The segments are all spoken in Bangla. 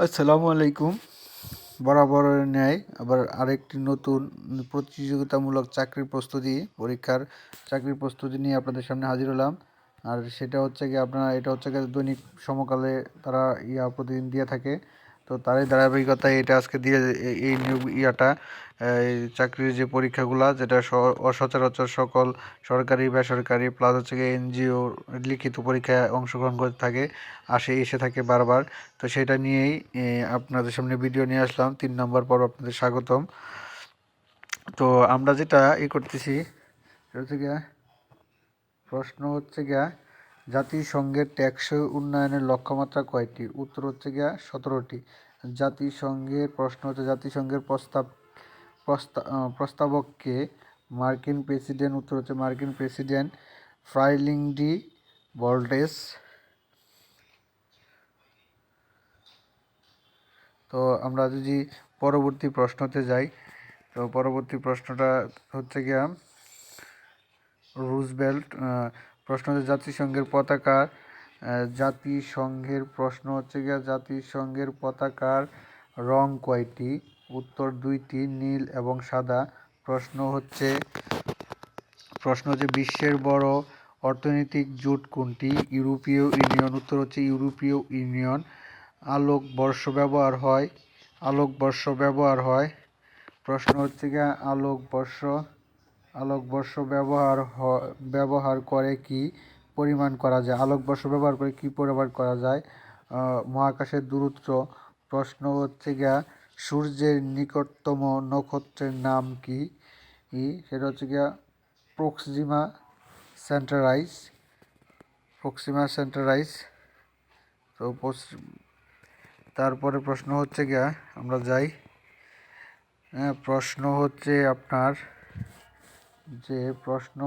আসসালামু আলাইকুম। বরাবরের ন্যায় আবার আরেকটি নতুন প্রতিযোগিতামূলক চাকরির প্রস্তুতি নিয়ে আপনাদের সামনে হাজির হলাম। আর সেটা হচ্ছে গিয়ে এটা হচ্ছে গিয়ে দৈনিক সমকালে তারা প্রতিদিন দিয়ে থাকে। তো তারই ধারাবাহিকতায় এটা আজকে দিয়ে এই নিয়োগ এই চাকরির যে পরীক্ষাগুলা, যেটা সচরাচর সকল সরকারি বেসরকারি প্লাস হচ্ছে গিয়ে এনজিও লিখিত পরীক্ষায় অংশগ্রহণ করে থাকে, এসে থাকে বারবার। তো সেটা নিয়েই আপনাদের সামনে ভিডিও নিয়ে আসলাম। 3 নম্বর পর্ব, আপনাদের স্বাগতম। তো আমরা যেটা করতেছি সেটা হচ্ছে গিয়া, প্রশ্ন হচ্ছে গিয়া জাতিসংঘের টেকসই উন্নয়নের লক্ষ্যমাত্রা কয়টি? উত্তর হচ্ছে গিয়া 17টি। জাতিসংঘের প্রশ্ন হচ্ছে জাতিসংঘের প্রস্তাবককে? মার্কিন প্রেসিডেন্ট। উত্তর হচ্ছে মার্কিন প্রেসিডেন্ট ফ্রাঙ্কলিন ডি রুজভেল্ট। তো আমরা যদি পরবর্তী প্রশ্নতে যাই, তো পরবর্তী প্রশ্নটা হচ্ছে গিয়া রুজভেল্ট। প্রশ্ন হচ্ছে জাতিসংঘের পতাকার রং কয়টি? উত্তর 2টি, নীল এবং সাদা। প্রশ্ন হচ্ছে বিশ্বের বড় অর্থনৈতিক জোট কোনটি? ইউরোপীয় ইউনিয়ন। উত্তর হচ্ছে ইউরোপীয় ইউনিয়ন। আলোকবর্ষ ব্যবহার হয়। প্রশ্ন হচ্ছে গিয়া আলোকবর্ষ ব্যবহার করে কি পরিমাপ করা যায়? মহাকাশের দূরত্ব। প্রশ্ন হচ্ছে গিয়া সূর্যের নিকটতম নক্ষত্রের নাম কি? সেটা হচ্ছে গিয়া প্রক্সিমা সেন্টারাইস। তো তারপরে প্রশ্ন হচ্ছে গিয়া, আমরা যাই। প্রশ্ন হচ্ছে আপনার প্রশ্ন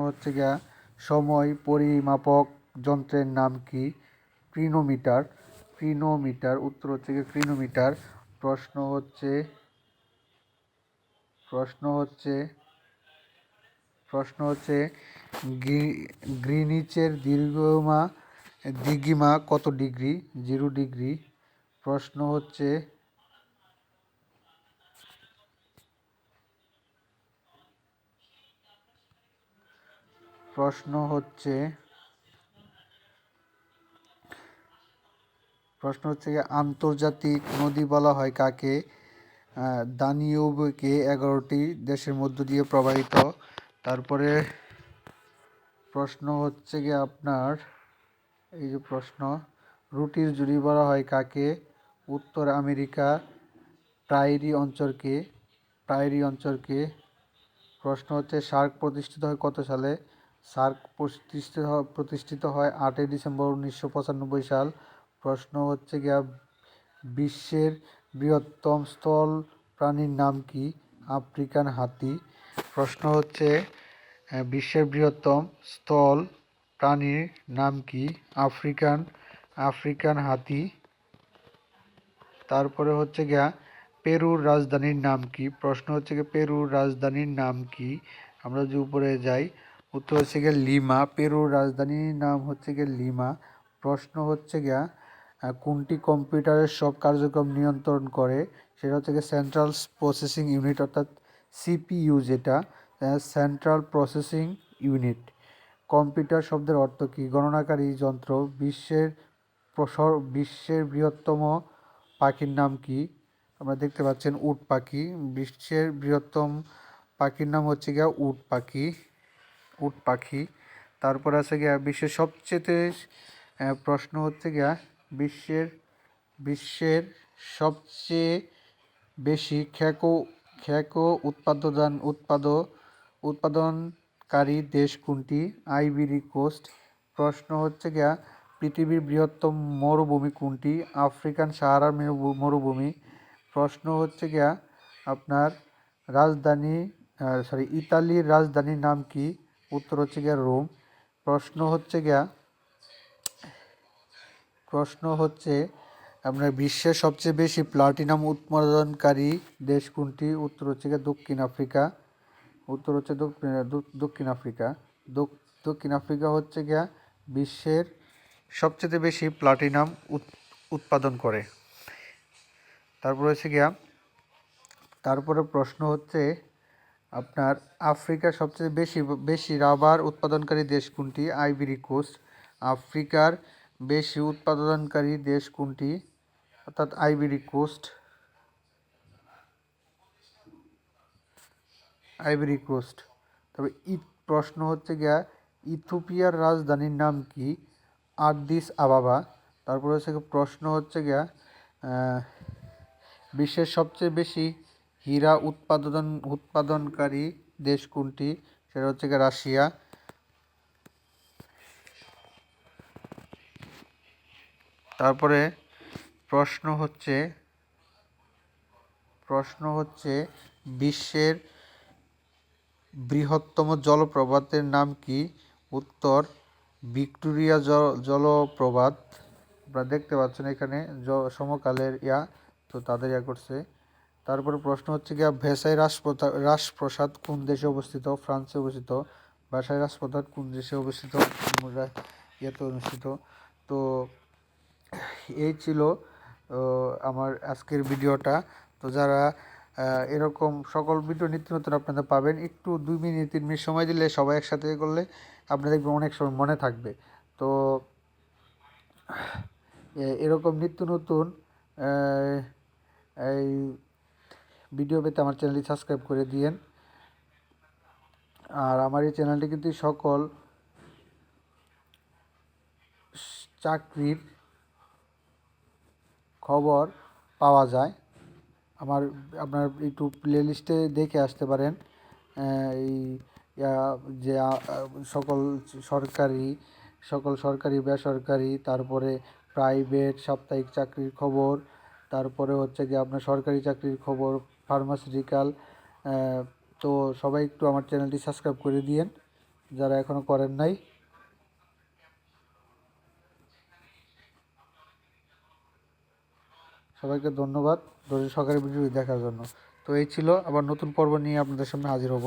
হচ্ছে গিয়া সময় পরিমাপক যন্ত্রের নাম কি? ক্রিনোমিটার। উত্তর হচ্ছে গিয়ে ক্রিনোমিটার। প্রশ্ন হচ্ছে গ্রিনিচের দ্বিঘিমা কত ডিগ্রি? 0 ডিগ্রি। প্রশ্ন হচ্ছে আন্তর্জাতিক নদী বলা হয় কাকে? দানিউবকে। 11টি দেশের মধ্য দিয়ে প্রবাহিত। তারপরে প্রশ্ন হচ্ছে গিয়ে আপনার রুটির জুড়ি বলা হয় কাকে? উত্তর আমেরিকা প্রাইরি অঞ্চলকে। প্রশ্ন হচ্ছে সার্ক প্রতিষ্ঠিত হয় কত সালে? সার্ক প্রতিষ্ঠিত হয় 8ই ডিসেম্বর 1995 সাল। প্রশ্ন হচ্ছে গিয়া বিশ্বের বৃহত্তম স্থল প্রাণীর নাম কি? আফ্রিকান হাতি। প্রশ্ন হচ্ছে বিশ্বের বৃহত্তম স্থল প্রাণীর নাম কি? আফ্রিকান হাতি। তারপরে হচ্ছে গিয়া পেরুর রাজধানীর নাম কি? প্রশ্ন হচ্ছে গিয়ে পেরুর রাজধানীর নাম কি? আমরা যে উপরে যাই, উত্তর হচ্ছে গিয়ে লিমা। পেরুর রাজধানীর নাম হচ্ছে গিয়ে লিমা। প্রশ্ন হচ্ছে গিয়া কোনটি কম্পিউটারের সব কার্যক্রম নিয়ন্ত্রণ করে? সেটা হচ্ছে গিয়ে সেন্ট্রাল প্রসেসিং ইউনিট, অর্থাৎ সিপিইউ, যেটা সেন্ট্রাল প্রসেসিং ইউনিট। কম্পিউটার শব্দের অর্থ কী? গণনাকারী যন্ত্র। বিশ্বের বৃহত্তম পাখির নাম কি? আমরা দেখতে পাচ্ছেন উট পাখি। বিশ্বের বৃহত্তম পাখির নাম হচ্ছে গিয়া উট পাখি। তারপর আছে গিয়া বিশ্বের সবচেয়ে প্রশ্ন হচ্ছে গিয়া বিশ্বের সবচেয়ে বেশি খেকো উৎপাদনকারী দেশ কোনটি? Ivory Coast. প্রশ্ন হচ্ছে গিয়া পৃথিবীর বৃহত্তম মরুভূমি কোনটি? আফ্রিকান সাহারা মরুভূমি। প্রশ্ন হচ্ছে গিয়া আপনার ইতালির রাজধানীর নাম কি? উত্তর হচ্ছে গিয়া রোম। প্রশ্ন হচ্ছে আপনার বিশ্বের সবচেয়ে বেশি প্লাটিনাম উৎপাদনকারী দেশ কোনটি? উত্তর হচ্ছে গিয়ে দক্ষিণ আফ্রিকা। দক্ষিণ আফ্রিকা হচ্ছে গিয়া বিশ্বের সবচেয়ে বেশি প্লাটিনাম উৎপাদন করে। তারপরে হচ্ছে গিয়া তারপরে প্রশ্ন হচ্ছে আপনার আফ্রিকার সবচেয়ে বেশি বেশি রাবার উৎপাদনকারী দেশ কোনটি? Ivory Coast. আফ্রিকার বেশি উৎপাদনকারী দেশ কোনটি? অর্থাৎ আইভরি কোস্ট। Ivory coast. তবে প্রশ্ন হচ্ছে গিয়া ইথিওপিয়ার রাজধানীর নাম কি? আদিস আবাবা। তারপরে হচ্ছে প্রশ্ন হচ্ছে গিয়া বিশ্বের সবচেয়ে বেশি হীরা উৎপাদনকারী দেশ কোনটি? সেটা হচ্ছে গিয়ে রাশিয়া। তারপরে প্রশ্ন হচ্ছে বিশ্বের বৃহত্তম জলপ্রপাতের নাম কি? উত্তর ভিক্টোরিয়া জলপ্রপাত। আপনারা দেখতে পাচ্ছেন এখানে সমকালের তো তাদের করছে। তারপরে প্রশ্ন হচ্ছে গিয়া ভেসাই রাজপ্রাসাদ কোন দেশে অবস্থিত? ফ্রান্সে অবস্থিত। ভেসাই রাজপ্রাসাদ কোন দেশে অবস্থিত? অনুষ্ঠিত। তো এই ছিল আমার আজকের ভিডিওটা। তো যারা এরকম সকল ভিডিও নিত্য নতুন আপনারা পাবেন, একটু 2 মিনিট 3 মিনিট সময় দিলে সবাই একসাথে করলে আপনাদের দেখবেন অনেক সময় মনে থাকবে। তো এরকম নিত্য নতুন এই ভিডিও পেতে আমার চ্যানেলটি সাবস্ক্রাইব করে দিয়েন। আর আমার এই চ্যানেলটি কিন্তু সকল চাকরির খবর পাওয়া যায়। আপনার একটু প্লে লিস্টে দেখে আসতে পারেন। এই যে সকল সরকারি বেসরকারি, তারপরে প্রাইভেট সাপ্তাহিক চাকরির খবর, তারপরে হচ্ছে গিয়ে আপনার সরকারি চাকরির খবর, ফার্মাসিউটিক্যাল। তো সবাই একটু আমার চ্যানেলটি সাবস্ক্রাইব করে দিয়েন যারা এখনও করেন নাই। সবাইকে ধন্যবাদ ধৈর্য সহকারে ভিডিওটি দেখার জন্য। তো এই ছিল, আবার নতুন পর্ব নিয়ে আপনাদের সামনে হাজির হব।